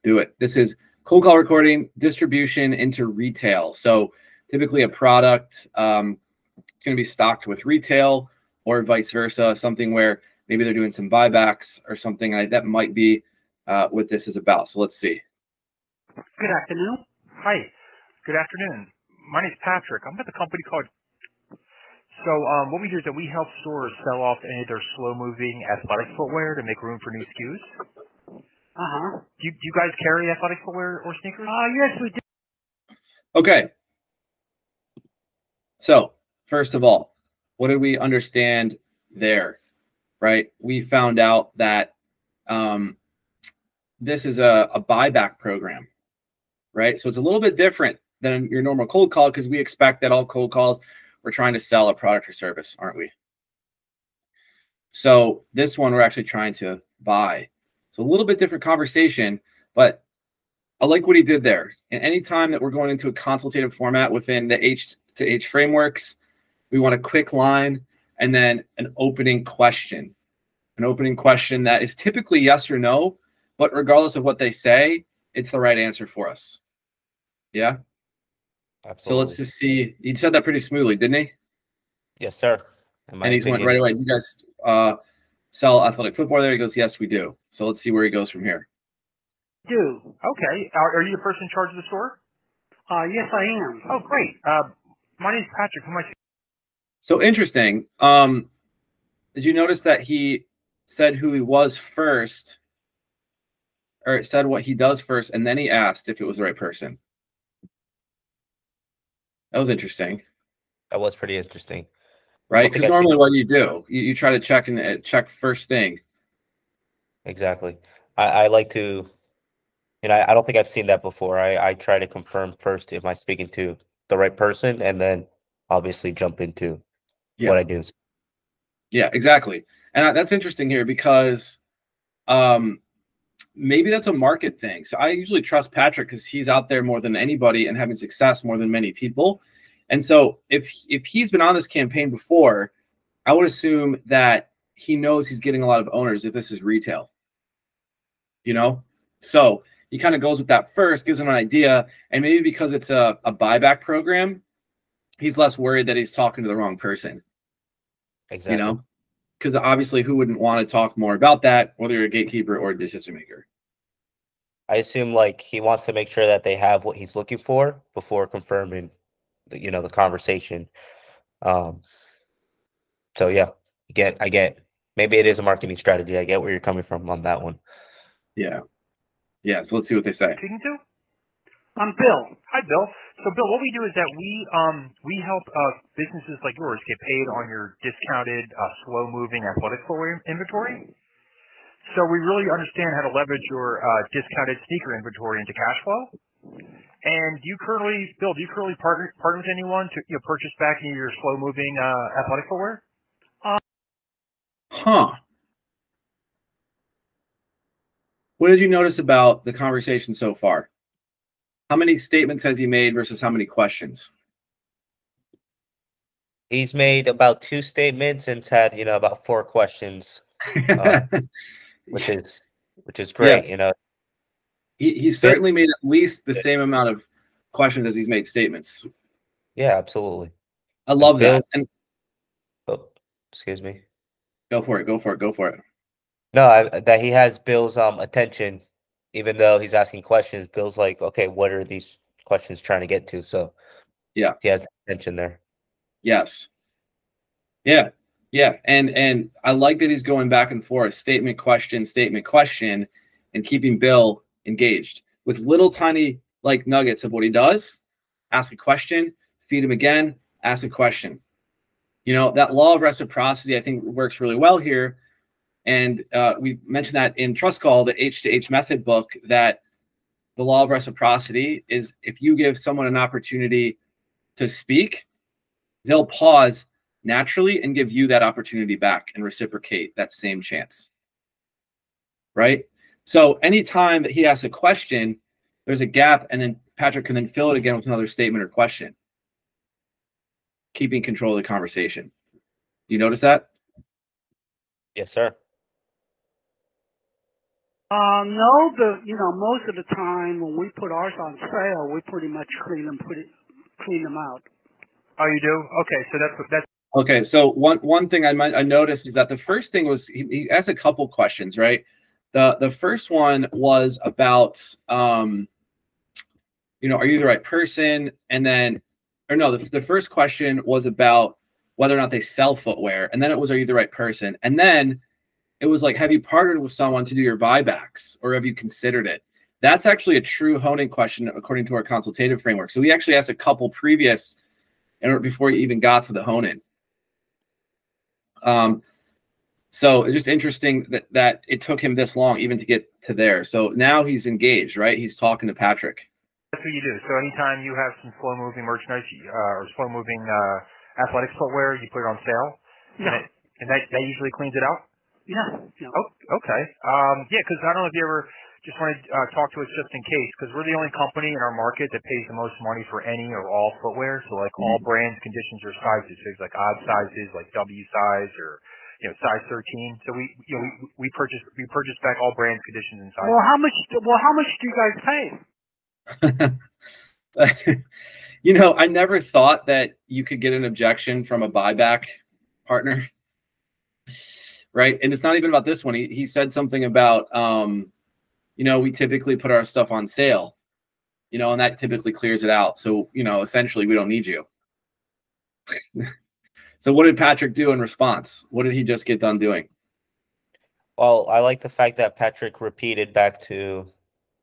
do it. This is cold call recording, distribution into retail. So typically a product it's going to be stocked with retail or vice versa, something where maybe they're doing some buybacks or something like that might be what this is about. So let's see. Good afternoon. Hi. Good afternoon. My name's Patrick. I'm with a company called. So what we do is that we help stores sell off any of their slow-moving athletic footwear to make room for new SKUs. Do you guys carry athletic footwear or sneakers? Yes, we do. Okay. So first of all, what did we understand there? Right? We found out that this is a buyback program, right? So it's a little bit different than your normal cold call because we expect that all cold calls we're trying to sell a product or service, aren't we? So this one we're actually trying to buy. So a little bit different conversation, but I like what he did there. And any time that we're going into a consultative format within the H to H frameworks, we want a quick line and then an opening question. An opening question that is typically yes or no, but regardless of what they say, it's the right answer for us. Yeah? Absolutely. So let's just see. He said that pretty smoothly, didn't he? Yes, sir. And he's went right away. You guys sell athletic footwear there? He goes, yes, we do. So let's see where he goes from here. Do. Okay. Are you the person in charge of the store? Yes, I am. Oh, great. My name's Patrick. Who am I? So interesting. Did you notice that he said who he was first, or said what he does first, and then he asked if it was the right person? That was interesting. That was pretty interesting. Right? Because normally what do? You try to check first thing. Exactly. I like to, I don't think I've seen that before. I try to confirm first if I'm speaking to the right person, and then obviously jump into what I do. Yeah, exactly. And that's interesting here because maybe that's a market thing. So I usually trust Patrick because he's out there more than anybody and having success more than many people. And so if he's been on this campaign before, I would assume that he knows he's getting a lot of owners if this is retail. So he kind of goes with that first, gives him an idea, and maybe because it's a buyback program, he's less worried that he's talking to the wrong person. Exactly. Because obviously who wouldn't want to talk more about that, whether you're a gatekeeper or a decision maker? I assume like he wants to make sure that they have what he's looking for before confirming the conversation. So yeah, I get maybe it is a marketing strategy. I get where you're coming from on that one. Yeah. So let's see what they say. Speaking to? I'm Bill. Hi, Bill. So, Bill, what we do is that we help businesses like yours get paid on your discounted, slow-moving athletic footwear inventory. So we really understand how to leverage your discounted sneaker inventory into cash flow. And Bill, do you currently partner with anyone to purchase back any of your slow-moving athletic footwear? What did you notice about the conversation so far? How many statements has he made versus how many questions? He's made about 2 statements and had about 4 questions, which is great. Yeah. He certainly made at least the same amount of questions as he's made statements. Yeah, absolutely. I love that. And excuse me. Go for it. No, that he has Bill's attention, even though he's asking questions. Bill's like, okay, what are these questions trying to get to? So yeah, he has attention there. Yes. Yeah. And I like that he's going back and forth, statement, question, and keeping Bill engaged with little tiny like nuggets of what he does. Ask a question, feed him again, ask a question. That law of reciprocity, I think, works really well here. And we mentioned that in Trust Call, the H to H method book, that the law of reciprocity is if you give someone an opportunity to speak, they'll pause naturally and give you that opportunity back and reciprocate that same chance. Right? So anytime that he asks a question, there's a gap, and then Patrick can then fill it again with another statement or question, keeping control of the conversation. Do you notice that? Yes, sir. No, most of the time when we put ours on sale, we pretty much clean them out. Oh, you do? Okay, so that's Okay, so one thing I noticed is that the first thing was he asked a couple questions, right? The first one was about are you the right person? And then, or no, the first question was about whether or not they sell footwear, and then it was, are you the right person? And then it was like, have you partnered with someone to do your buybacks, or have you considered it? That's actually a true honing question according to our consultative framework. So we actually asked a couple previous, before you even got to the hone-in. So it's just interesting that it took him this long even to get to there. So now he's engaged, right? He's talking to Patrick. That's what you do. So anytime you have some slow-moving merchandise or slow-moving athletics footwear, you put it on sale. Yeah. And that usually cleans it out? Yeah. Oh, okay. Yeah, because I don't know if you ever just want to talk to us just in case, because we're the only company in our market that pays the most money for any or all footwear. So like all brands, conditions, or sizes. So it's like odd sizes, like W size or size 13. So we purchase back all brands, conditions, and sizes. Well, how much do you guys pay? I never thought that you could get an objection from a buyback partner, right? And it's not even about this one. He said something about, we typically put our stuff on sale, and that typically clears it out. So, essentially we don't need you. So what did Patrick do in response? What did he just get done doing? Well, I like the fact that Patrick repeated back to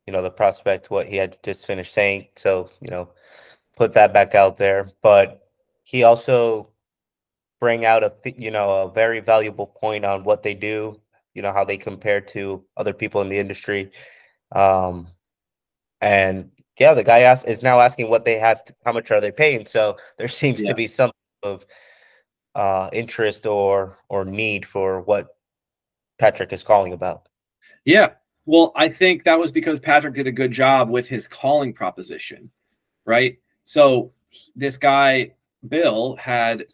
the prospect what he had just finished saying. So, put that back out there. But he also bring out a very valuable point on what they do, how they compare to other people in the industry. And yeah, the guy is now asking what they have, how much are they paying? So there seems to be some of interest or need for what Patrick is calling about. Yeah. Well, I think that was because Patrick did a good job with his calling proposition, right? So this guy, Bill, had,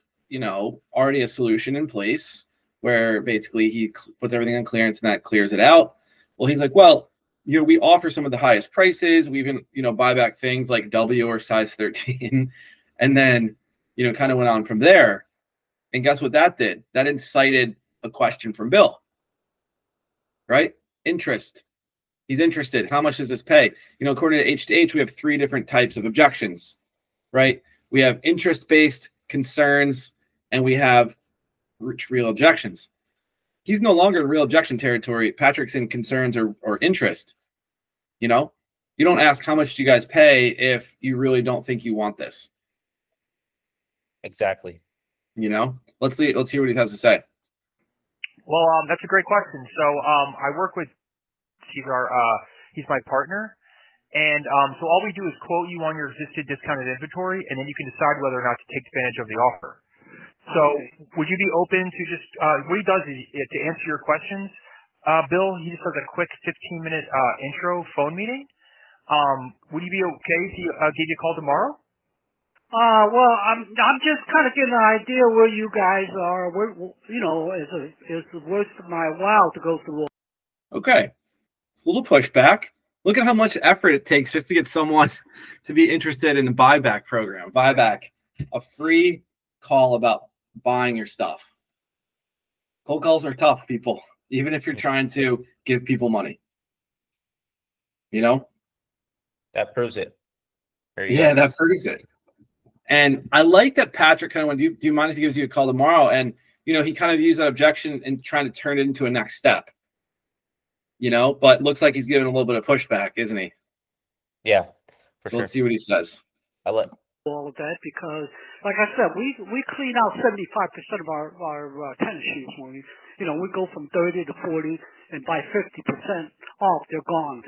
already a solution in place where basically he puts everything on clearance and that clears it out. Well, he's like, well, we offer some of the highest prices. We even, buy back things like W or size 13. And then, kind of went on from there. And guess what that did? That incited a question from Bill, right? Interest. He's interested. How much does this pay? According to H2H, we have 3 different types of objections, right? We have interest-based concerns, and we have real objections. He's no longer in real objection territory. Patrick's in concerns or interest. You don't ask how much do you guys pay if you really don't think you want this. Exactly. Let's hear what he has to say. Well, that's a great question. So I work with he's my partner. And so all we do is quote you on your existing discounted inventory, and then you can decide whether or not to take advantage of the offer. So would you be open to just what he does is to answer your questions, Bill, he just does a quick 15-minute intro phone meeting. Would you be okay if he gave you a call tomorrow? Well, I'm just kind of getting an idea where you guys are. It's worth my while to go through. Okay. It's a little pushback. Look at how much effort it takes just to get someone to be interested in a buyback program. Buyback, a free call about buying your stuff. Cold calls are tough, people, even if you're trying to give people money. That proves it. Yeah, that proves it. And I like that Patrick kind of went, do you mind if he gives you a call tomorrow? And, he kind of used that objection and trying to turn it into a next step. But looks like he's giving a little bit of pushback, isn't he? Yeah, for sure. Let's see what he says. All of that because, like I said, we clean out 75% of our tennis shoes when we go from 30 to 40, and by 50% off, they're gone.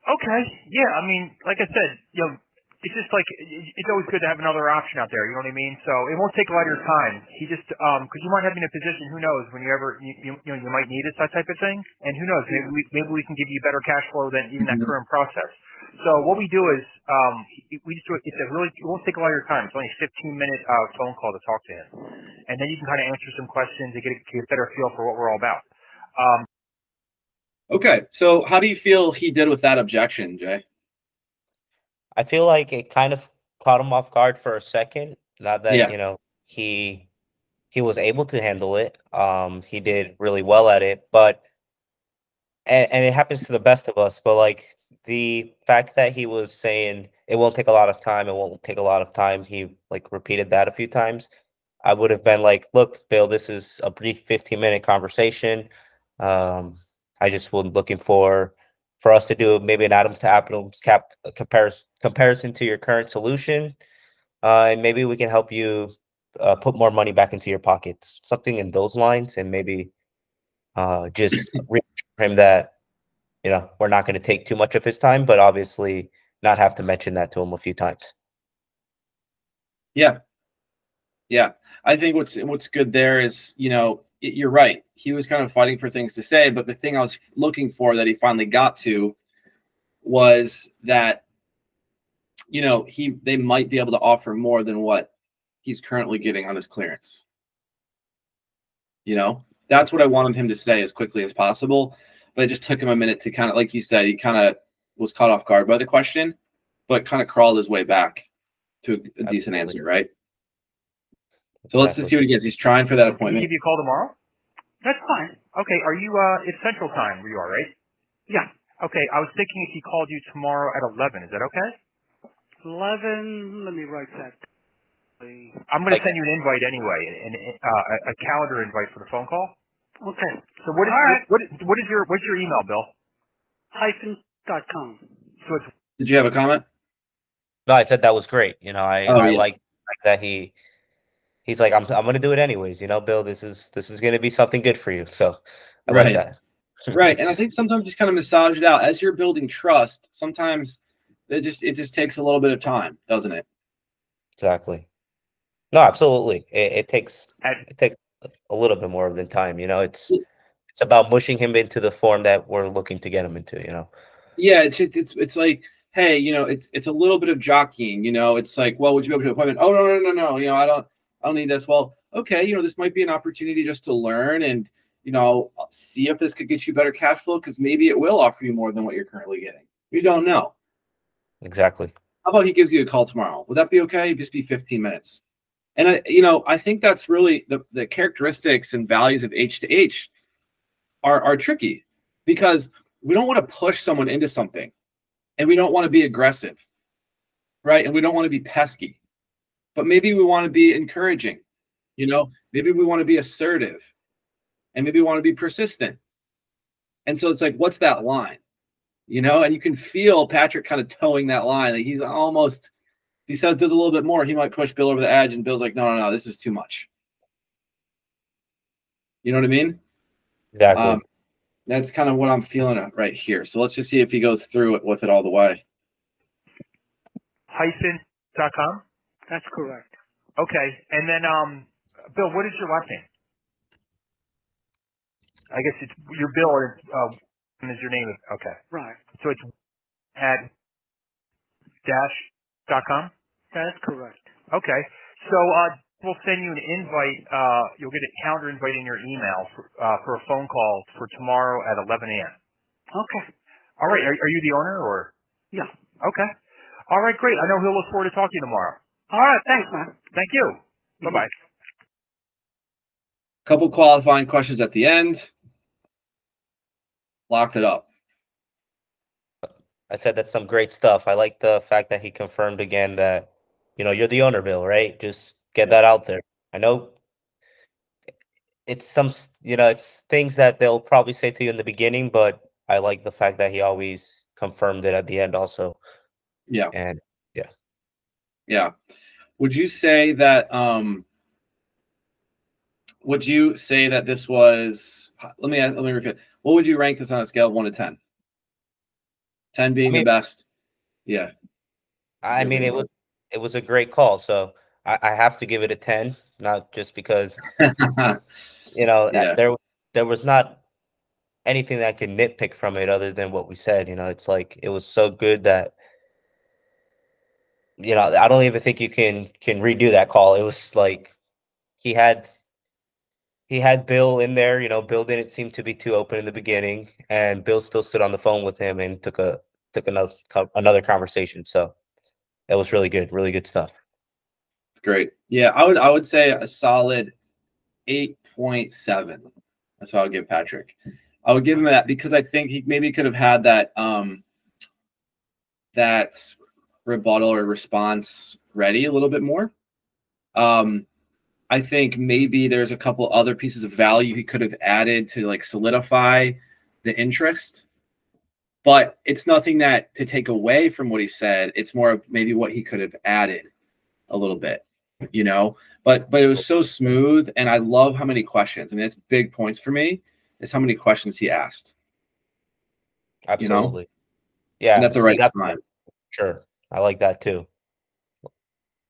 Okay, yeah. I mean, like I said, it's just like it's always good to have another option out there. You know what I mean? So it won't take a lot of your time. He just because you might have in a position. Who knows when you ever you might need it, that type of thing. And who knows? Maybe we can give you better cash flow than even that current process. So what we do is we just do it. It won't take a lot of your time. It's only a 15-minute phone call to talk to him, and then you can kind of answer some questions to get a better feel for what we're all about. Okay, so how do you feel he did with that objection, Jay? I feel like it kind of caught him off guard for a second. Not that, Yeah. you know, he was able to handle it. He did really well at it, but and it happens to the best of us, but like the fact that he was saying it won't take a lot of time, it won't take a lot of time, he like repeated that a few times. I would have been like, look, Bill, this is a brief 15-minute conversation. Um, I just was looking for us to do maybe an atoms to atoms comparison to your current solution. And maybe we can help you put more money back into your pockets, something in those lines, and maybe just reassure him that, you know, we're not going to take too much of his time, but obviously not have to mention that to him a few times. Yeah. Yeah. I think what's good there is, you know, you're right. He was kind of fighting for things to say, but the thing I was looking for that he finally got to was that, you know, they might be able to offer more than what he's currently getting on his clearance. You know, that's what I wanted him to say as quickly as possible. But it just took him a minute to kind of, like you said, he kind of was caught off guard by the question, but kind of crawled his way back to a decent answer, right? So let's just see what he gets. He's trying for that appointment. Can he give you a call tomorrow? That's fine. Okay, are you, it's Central Time where you are, right? Yeah. Okay, I was thinking if he called you tomorrow at 11, is that okay? 11, let me write that. I'm going to send you an invite anyway, a calendar invite for the phone call. Okay. So what is your email, Bill? -.com. So it's Did you have a comment? No, I said that was great. You know, I like that he's like, I'm gonna do it anyways, you know, Bill, this is gonna be something good for you. So I like that. Right. And I think sometimes just kind of massage it out as you're building trust. Sometimes it just takes a little bit of time, doesn't it? Exactly. No, absolutely. It takes a little bit more than time, you know. It's about mushing him into the form that we're looking to get him into, you know. Yeah, it's like, hey, you know, it's a little bit of jockeying, you know. It's like, well, would you be able to appointment? Oh, no, you know, I don't need this. Well, okay, you know, this might be an opportunity just to learn and, you know, see if this could get you better cash flow, because maybe it will offer you more than what you're currently getting. You don't know. Exactly. How about he gives you a call tomorrow? Would that be okay? It'd just be 15 minutes. And you know, I think that's really the characteristics and values of H to H are tricky, because we don't want to push someone into something, and we don't want to be aggressive, right? And we don't want to be pesky, but maybe we want to be encouraging, you know, maybe we want to be assertive, and maybe we want to be persistent. And so it's like, what's that line, you know? And you can feel Patrick kind of towing that line. Like he's almost, he says does a little bit more, he might push Bill over the edge, and Bill's like, no, this is too much. You know what I mean? Exactly. That's kind of what I'm feeling right here. So let's just see if he goes through it with it all the way. -.com? That's correct. Okay, and then, Bill, what is your last name? I guess it's your Bill, or is your name? Okay. Right. So it's at -.com? That's correct. Okay. So we'll send you an invite. You'll get a calendar invite in your email for a phone call for tomorrow at 11 a.m. Okay. All right. Are you the owner, or? Yeah. Okay. All right, great. I know he'll look forward to talking to you tomorrow. All right. Thanks, man. Thank you. Bye-bye. Couple qualifying questions at the end. Locked it up. I said that's some great stuff. I like the fact that he confirmed again that, you know, you're the owner, Bill, right? Just get that out there. I know it's you know, it's things that they'll probably say to you in the beginning, but I like the fact that he always confirmed it at the end also. Yeah. And yeah. Would you say that this was, let me repeat. What would you rank this on a scale of 1 to 10? 10 being the best. Yeah. I mean, it was a great call, so I have to give it a 10, not just because you know, there was not anything that I could nitpick from it other than what we said. You know, it's like it was so good that, you know, I don't even think you can redo that call. It was like he had he had Bill in there. You know, Bill didn't seem to be too open in the beginning, and Bill still stood on the phone with him and took another conversation. So it was really good stuff. Great. Yeah, I would say a solid 8.7. That's what I would give Patrick. I would give him that because I think he maybe could have had that that rebuttal or response ready a little bit more. I think maybe there's a couple other pieces of value he could have added to like solidify the interest, but it's nothing that to take away from what he said. It's more of maybe what he could have added a little bit, you know, but it was so smooth. And I love how many questions. I mean, it's big points for me is how many questions he asked. Absolutely. You know? Yeah. And at the right time. Sure. I like that too.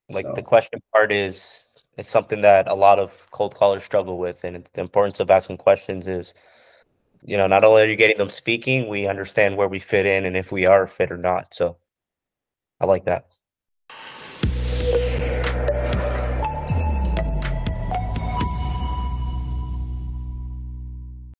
Like So. the question part is something that a lot of cold callers struggle with. And the importance of asking questions is, you know, not only are you getting them speaking, we understand where we fit in and if we are fit or not. So I like that.